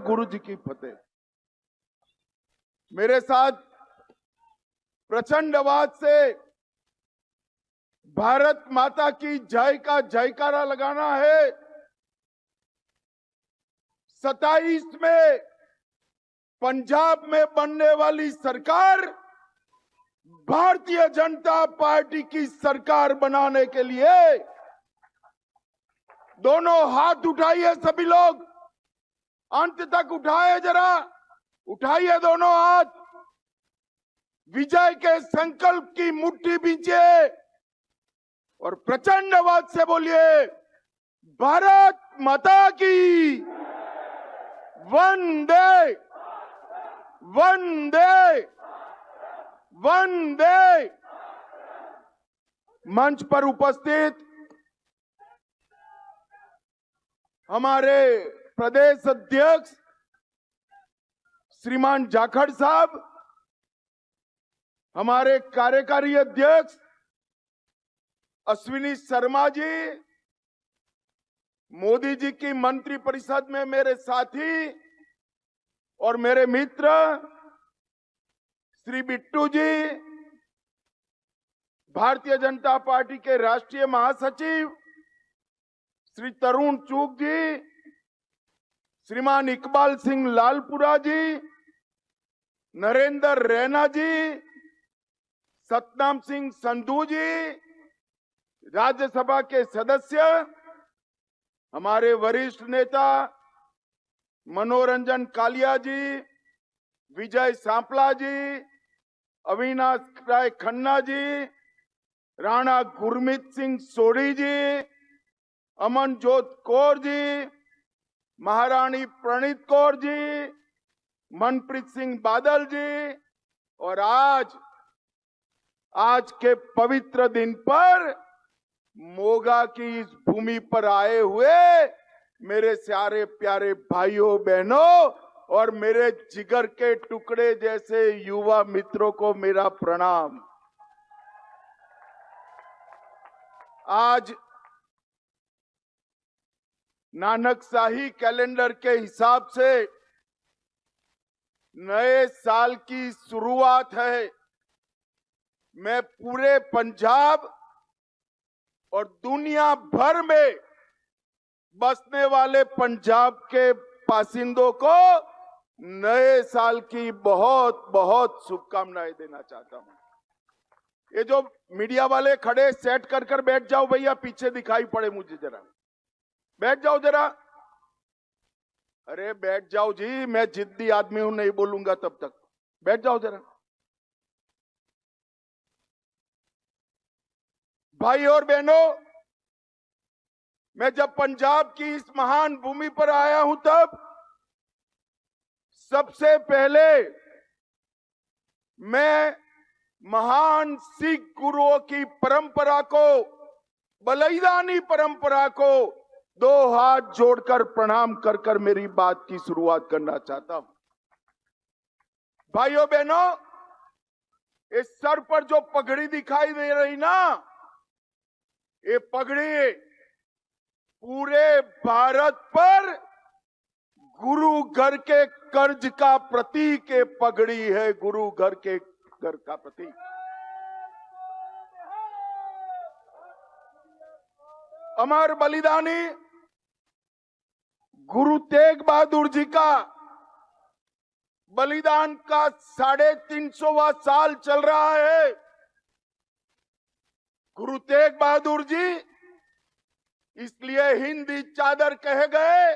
गुरु जी की फतेह। मेरे साथ प्रचंड आवाज से भारत माता की जय का जयकारा लगाना है। 27 में पंजाब में बनने वाली सरकार भारतीय जनता पार्टी की सरकार बनाने के लिए दोनों हाथ उठाइए। सभी लोग अंत तक उठाए, जरा उठाइए दोनों हाथ। विजय के संकल्प की मुट्ठी बींचिए और प्रचंड आवाज से बोलिए, भारत माता की वंदे वंदे वंदे। मंच पर उपस्थित हमारे प्रदेश अध्यक्ष श्रीमान जाखड़ साहब, हमारे कार्यकारी अध्यक्ष अश्विनी शर्मा जी, मोदी जी की मंत्री परिषद में मेरे साथी और मेरे मित्र श्री बिट्टू जी, भारतीय जनता पार्टी के राष्ट्रीय महासचिव श्री तरुण चूग जी, श्रीमान इकबाल सिंह लालपुरा जी, नरेंद्र रैना जी, सतनाम सिंह संधू जी, राज्यसभा के सदस्य, हमारे वरिष्ठ नेता मनोरंजन कालिया जी, विजय सांपला जी, अविनाश राय खन्ना जी, राणा गुरमीत सिंह सोढ़ी जी, अमनजोत कौर जी, महारानी प्रणीत कौर जी, मनप्रीत सिंह बादल जी, और आज के पवित्र दिन पर मोगा की इस भूमि पर आए हुए मेरे सारे प्यारे भाइयों बहनों और मेरे जिगर के टुकड़े जैसे युवा मित्रों को मेरा प्रणाम। आज नानक शाही कैलेंडर के हिसाब से नए साल की शुरुआत है। मैं पूरे पंजाब और दुनिया भर में बसने वाले पंजाब के बासिंदों को नए साल की बहुत बहुत शुभकामनाएं देना चाहता हूं। ये जो मीडिया वाले खड़े सेट कर बैठ जाओ भैया, पीछे दिखाई पड़े मुझे, जरा बैठ जाओ जरा। अरे बैठ जाओ जी, मैं जिद्दी आदमी हूं, नहीं बोलूंगा तब तक। बैठ जाओ जरा। भाई और बहनों, मैं जब पंजाब की इस महान भूमि पर आया हूं तब सबसे पहले मैं महान सिख गुरुओं की परंपरा को, बलिदानी परंपरा को दो हाथ जोड़कर प्रणाम कर मेरी बात की शुरुआत करना चाहता हूं। भाइयों बहनों, इस सर पर जो पगड़ी दिखाई दे रही ना, ये पगड़ी पूरे भारत पर गुरु घर के कर्ज का प्रतीक है। पगड़ी है गुरु घर का प्रतीक। अमर बलिदानी गुरु तेग बहादुर जी का बलिदान का 350वां साल चल रहा है। गुरु तेग बहादुर जी इसलिए हिंदी चादर कहे गए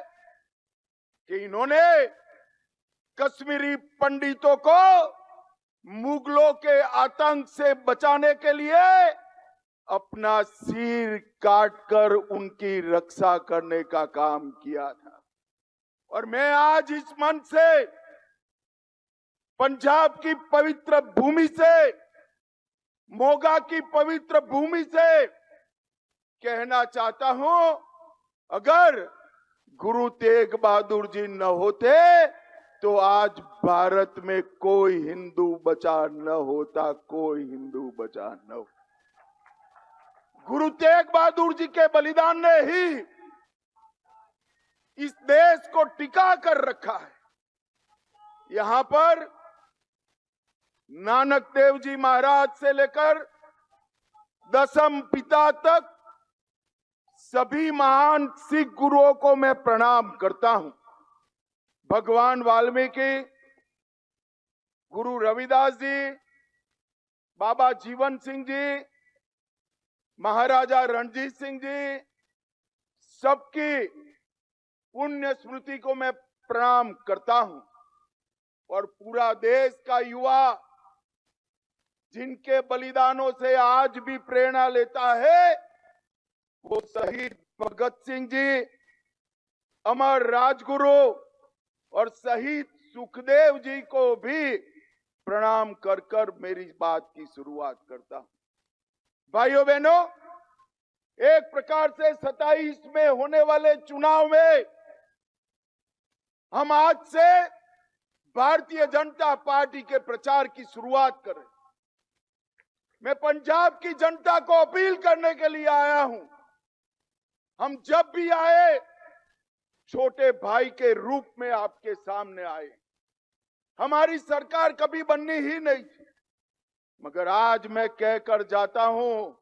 कि इन्होंने कश्मीरी पंडितों को मुगलों के आतंक से बचाने के लिए अपना सिर काटकर उनकी रक्षा करने का काम किया था। और मैं आज इस मंच से, पंजाब की पवित्र भूमि से, मोगा की पवित्र भूमि से कहना चाहता हूं, अगर गुरु तेग बहादुर जी न होते तो आज भारत में कोई हिंदू बचा न होता, कोई हिंदू बचा न होता। गुरु तेग बहादुर जी के बलिदान ने ही इस देश को टिका कर रखा है। यहां पर नानक देव जी महाराज से लेकर दसम पिता तक सभी महान सिख गुरुओं को मैं प्रणाम करता हूं। भगवान वाल्मीकि, गुरु रविदास जी, बाबा जीवन सिंह जी, महाराजा रणजीत सिंह जी, सबकी पुण्य स्मृति को मैं प्रणाम करता हूं। और पूरा देश का युवा जिनके बलिदानों से आज भी प्रेरणा लेता है, वो शहीद भगत सिंह जी, अमर राजगुरु और शहीद सुखदेव जी को भी प्रणाम कर कर मेरी बात की शुरुआत करता हूं। भाइयों बहनों, एक प्रकार से 27 में होने वाले चुनाव में हम आज से भारतीय जनता पार्टी के प्रचार की शुरुआत करें। मैं पंजाब की जनता को अपील करने के लिए आया हूं। हम जब भी आए छोटे भाई के रूप में आपके सामने आए। हमारी सरकार कभी बननी ही नहीं थी, मगर आज मैं कहकर जाता हूं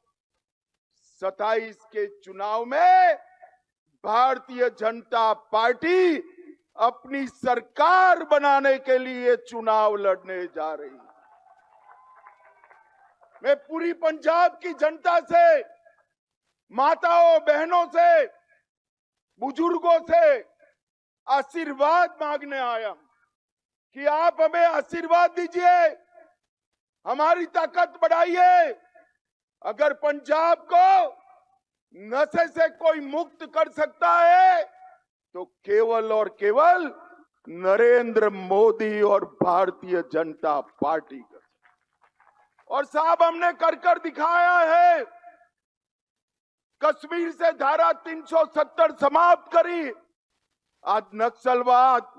27 के चुनाव में भारतीय जनता पार्टी अपनी सरकार बनाने के लिए चुनाव लड़ने जा रही है। मैं पूरी पंजाब की जनता से, माताओं बहनों से, बुजुर्गों से आशीर्वाद मांगने आया हूं कि आप हमें आशीर्वाद दीजिए, हमारी ताकत बढ़ाइए। अगर पंजाब को नशे से कोई मुक्त कर सकता है तो केवल और केवल नरेंद्र मोदी और भारतीय जनता पार्टी कर सकती। और साहब, हमने कर दिखाया है। कश्मीर से धारा 370 समाप्त करी, आज नक्सलवाद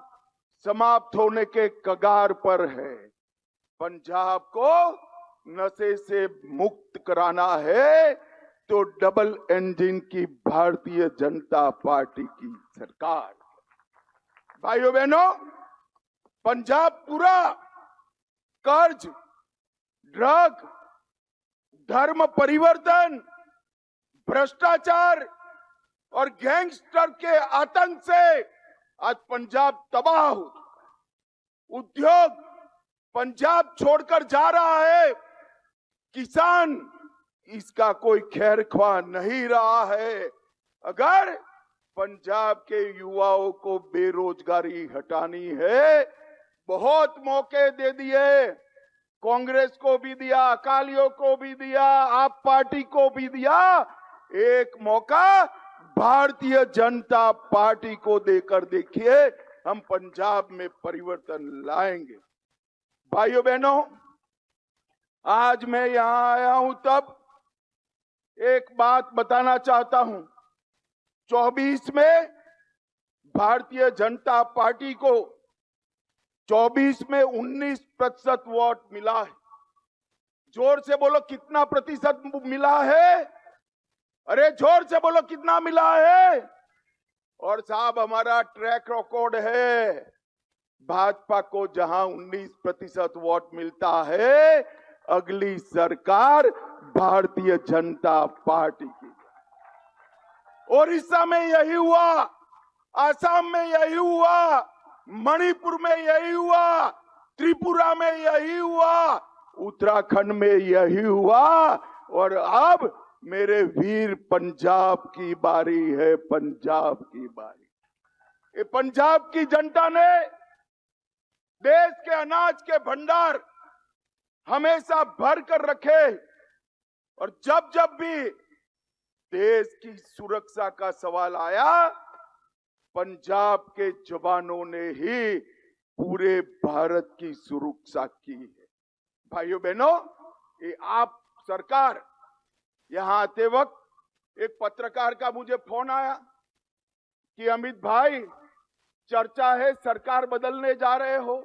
समाप्त होने के कगार पर है। पंजाब को नशे से मुक्त कराना है तो डबल इंजन की भारतीय जनता पार्टी की सरकार। भाइयों बहनों, पंजाब पूरा कर्ज, ड्रग, धर्म परिवर्तन, भ्रष्टाचार और गैंगस्टर के आतंक से आज पंजाब तबाह हो। उद्योग पंजाब छोड़कर जा रहा है। किसान इसका कोई खैर ख्वाह नहीं रहा है। अगर पंजाब के युवाओं को बेरोजगारी हटानी है, बहुत मौके दे दिए, कांग्रेस को भी दिया, अकालियों को भी दिया, आप पार्टी को भी दिया। एक मौका भारतीय जनता पार्टी को देकर देखिए, हम पंजाब में परिवर्तन लाएंगे। भाइयों बहनों, आज मैं यहां आया हूं तब एक बात बताना चाहता हूं। 24 में भारतीय जनता पार्टी को 24 में 19% वोट मिला है। जोर से बोलो, कितना प्रतिशत मिला है? अरे जोर से बोलो, कितना मिला है? और साहब, हमारा ट्रैक रिकॉर्ड है, भाजपा को जहां 19% वोट मिलता है, अगली सरकार भारतीय जनता पार्टी की। ओडिशा में यही हुआ, आसाम में यही हुआ, मणिपुर में यही हुआ, त्रिपुरा में यही हुआ, उत्तराखंड में यही हुआ। और अब मेरे वीर, पंजाब की बारी है, पंजाब की बारी। ये पंजाब की जनता ने देश के अनाज के भंडार हमेशा भर कर रखे और जब जब भी देश की सुरक्षा का सवाल आया, पंजाब के जवानों ने ही पूरे भारत की सुरक्षा की है। भाइयों बहनों, ये आप सरकार, यहां आते वक्त एक पत्रकार का मुझे फोन आया कि अमित भाई, चर्चा है सरकार बदलने जा रहे हो।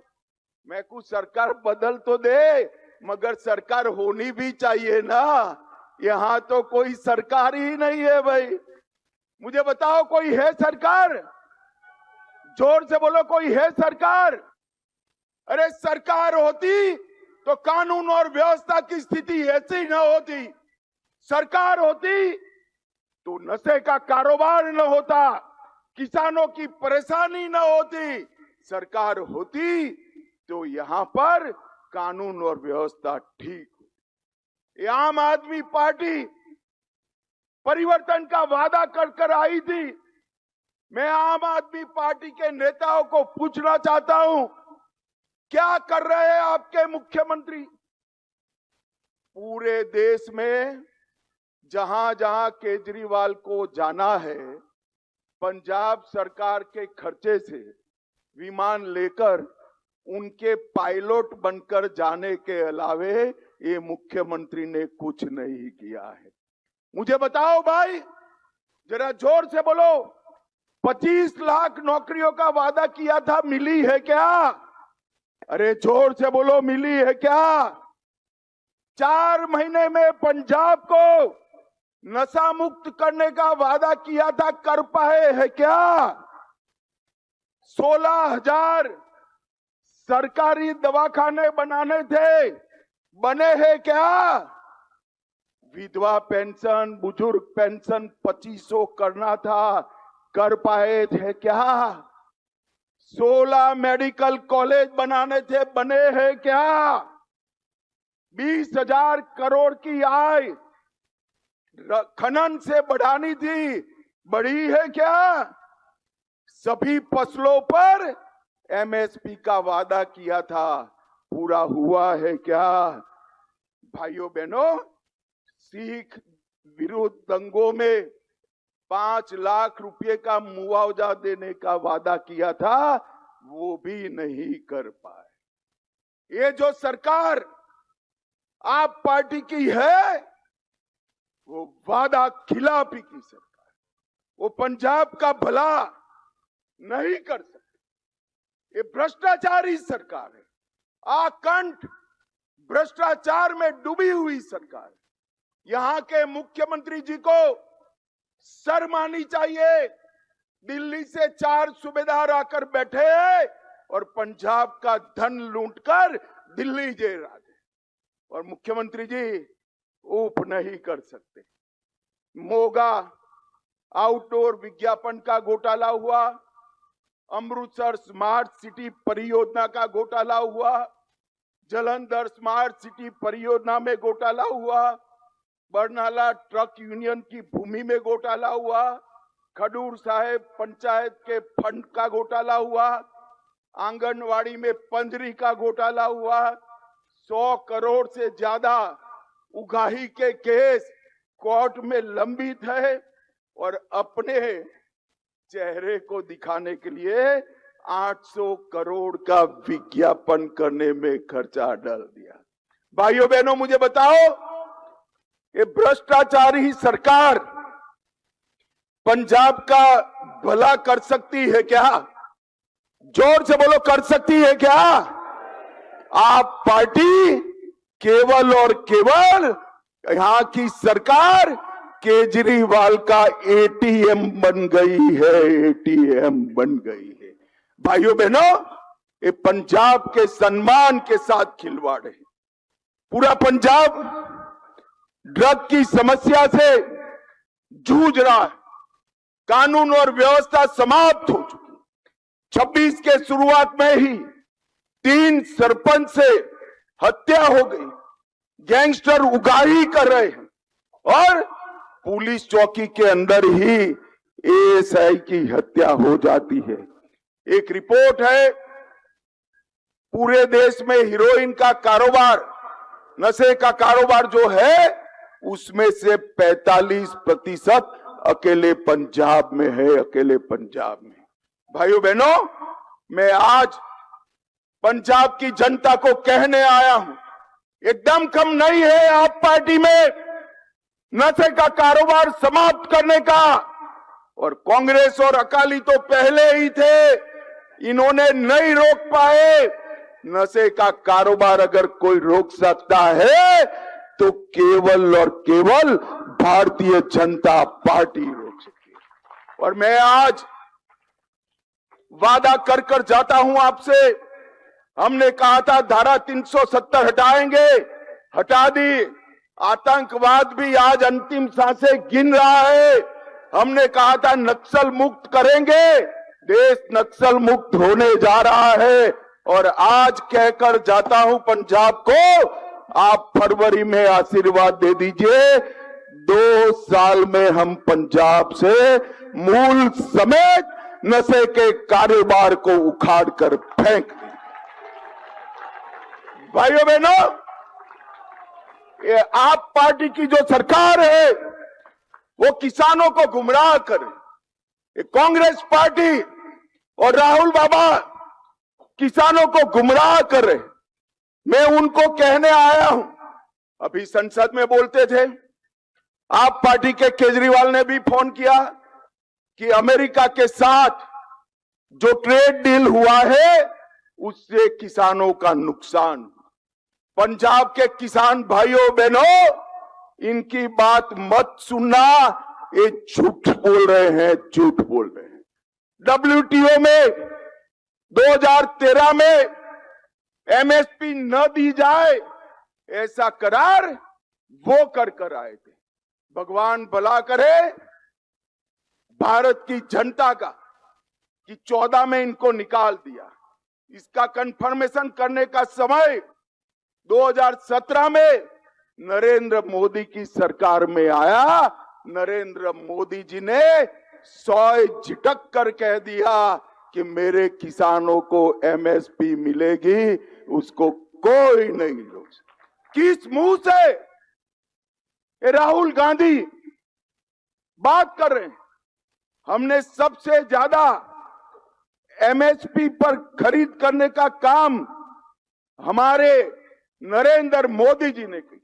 मैं कुछ सरकार बदल तो दे, मगर सरकार होनी भी चाहिए ना। यहां तो कोई सरकार ही नहीं है भाई। मुझे बताओ, कोई है सरकार? जोर से बोलो, कोई है सरकार? अरे सरकार होती तो कानून और व्यवस्था की स्थिति ऐसी न होती। सरकार होती तो नशे का कारोबार न होता, किसानों की परेशानी न होती। सरकार होती तो यहां पर कानून और व्यवस्था ठीक हो। ये आम आदमी पार्टी परिवर्तन का वादा कर आई थी। मैं आम आदमी पार्टी के नेताओं को पूछना चाहता हूं, क्या कर रहे हैं आपके मुख्यमंत्री? पूरे देश में जहां जहां केजरीवाल को जाना है, पंजाब सरकार के खर्चे से विमान लेकर उनके पायलट बनकर जाने के अलावे ये मुख्यमंत्री ने कुछ नहीं किया है। मुझे बताओ भाई, जरा जोर से बोलो, 25 लाख नौकरियों का वादा किया था, मिली है क्या? अरे जोर से बोलो, मिली है क्या? 4 महीने में पंजाब को नशा मुक्त करने का वादा किया था, कर पाए है क्या? 16,000 सरकारी दवाखाने बनाने थे, बने हैं क्या? विधवा पेंशन, बुजुर्ग पेंशन 2500 करना था, कर पाए थे क्या? 16 मेडिकल कॉलेज बनाने थे, बने हैं क्या? 20,000 करोड़ की आय खनन से बढ़ानी थी, बढ़ी है क्या? सभी फसलों पर एमएसपी का वादा किया था, पूरा हुआ है क्या? भाइयों बहनों, सिख विरुद्ध दंगों में 5 लाख रुपए का मुआवजा देने का वादा किया था, वो भी नहीं कर पाए। ये जो सरकार आप पार्टी की है, वो वादा खिलाफी की सरकार, वो पंजाब का भला नहीं कर सकती। ये भ्रष्टाचारी सरकार है, आकंठ भ्रष्टाचार में डूबी हुई सरकार है। यहां के मुख्यमंत्री जी को शर्म आनी चाहिए। दिल्ली से 4 सूबेदार आकर बैठे हैं और पंजाब का धन लूटकर दिल्ली जे राजे, और मुख्यमंत्री जी ऊप नहीं कर सकते। मोगा आउटडोर विज्ञापन का घोटाला हुआ, अमृतसर स्मार्ट सिटी परियोजना का घोटाला हुआ, जालंधर स्मार्ट सिटी परियोजना में घोटाला हुआ, बरनाला ट्रक यूनियन की भूमि में घोटाला हुआ, खडूर साहेब पंचायत के फंड का घोटाला हुआ, आंगनवाड़ी में पंजरी का घोटाला हुआ, 100 करोड़ से ज्यादा उगाही के केस कोर्ट में लंबित है, और अपने चेहरे को दिखाने के लिए 800 करोड़ का विज्ञापन करने में खर्चा डाल दिया। भाइयों बहनों, मुझे बताओ, ये भ्रष्टाचारी सरकार पंजाब का भला कर सकती है क्या? जोर से बोलो, कर सकती है क्या? आप पार्टी केवल और केवल यहां की सरकार केजरीवाल का एटीएम बन गई है, एटीएम बन गई है। भाइयों बहनों, ये पंजाब के सम्मान के साथ खिलवाड़ है। पूरा पंजाब ड्रग की समस्या से जूझ रहा है, कानून और व्यवस्था समाप्त हो चुकी। 26 के शुरुआत में ही 3 सरपंच से हत्या हो गई, गैंगस्टर उगाही कर रहे हैं, और पुलिस चौकी के अंदर ही एएसआई की हत्या हो जाती है। एक रिपोर्ट है, पूरे देश में हीरोइन का कारोबार, नशे का कारोबार जो है, उसमें से 45% अकेले पंजाब में है, अकेले पंजाब में। भाइयों बहनों, मैं आज पंजाब की जनता को कहने आया हूं, एकदम कम नहीं है आप पार्टी में नशे का कारोबार समाप्त करने का। और कांग्रेस और अकाली तो पहले ही थे, इन्होंने नहीं रोक पाए। नशे का कारोबार अगर कोई रोक सकता है तो केवल और केवल भारतीय जनता पार्टी रोक सकती है। और मैं आज वादा कर कर जाता हूं आपसे, हमने कहा था धारा 370 हटाएंगे, हटा दी। आतंकवाद भी आज अंतिम सांसें गिन रहा है। हमने कहा था नक्सल मुक्त करेंगे, देश नक्सल मुक्त होने जा रहा है। और आज कहकर जाता हूं पंजाब को, आप फरवरी में आशीर्वाद दे दीजिए, 2 साल में हम पंजाब से मूल समेत नशे के कारोबार को उखाड़ कर फेंक दें। भाइयों बहनों, ये आप पार्टी की जो सरकार है वो किसानों को गुमराह करे। ये कांग्रेस पार्टी और राहुल बाबा किसानों को गुमराह कर रहे। मैं उनको कहने आया हूं, अभी संसद में बोलते थे, आप पार्टी के केजरीवाल ने भी फोन किया कि अमेरिका के साथ जो ट्रेड डील हुआ है उससे किसानों का नुकसान। पंजाब के किसान भाइयों बहनों, इनकी बात मत सुनना, ये झूठ बोल रहे हैं, झूठ बोल रहे हैं। WTO में 2013 में MSP न दी जाए ऐसा करार वो कर आए थे। भगवान भला करे भारत की जनता का कि 14 में इनको निकाल दिया। इसका कंफर्मेशन करने का समय 2017 में नरेंद्र मोदी की सरकार में आया। नरेंद्र मोदी जी ने 100 झिटक कर कह दिया कि मेरे किसानों को MSP मिलेगी, उसको कोई नहीं रोक सकता। किस मुंह से राहुल गांधी बात कर रहे हैं? हमने सबसे ज्यादा MSP पर खरीद करने का काम हमारे नरेंद्र मोदी जी ने किया।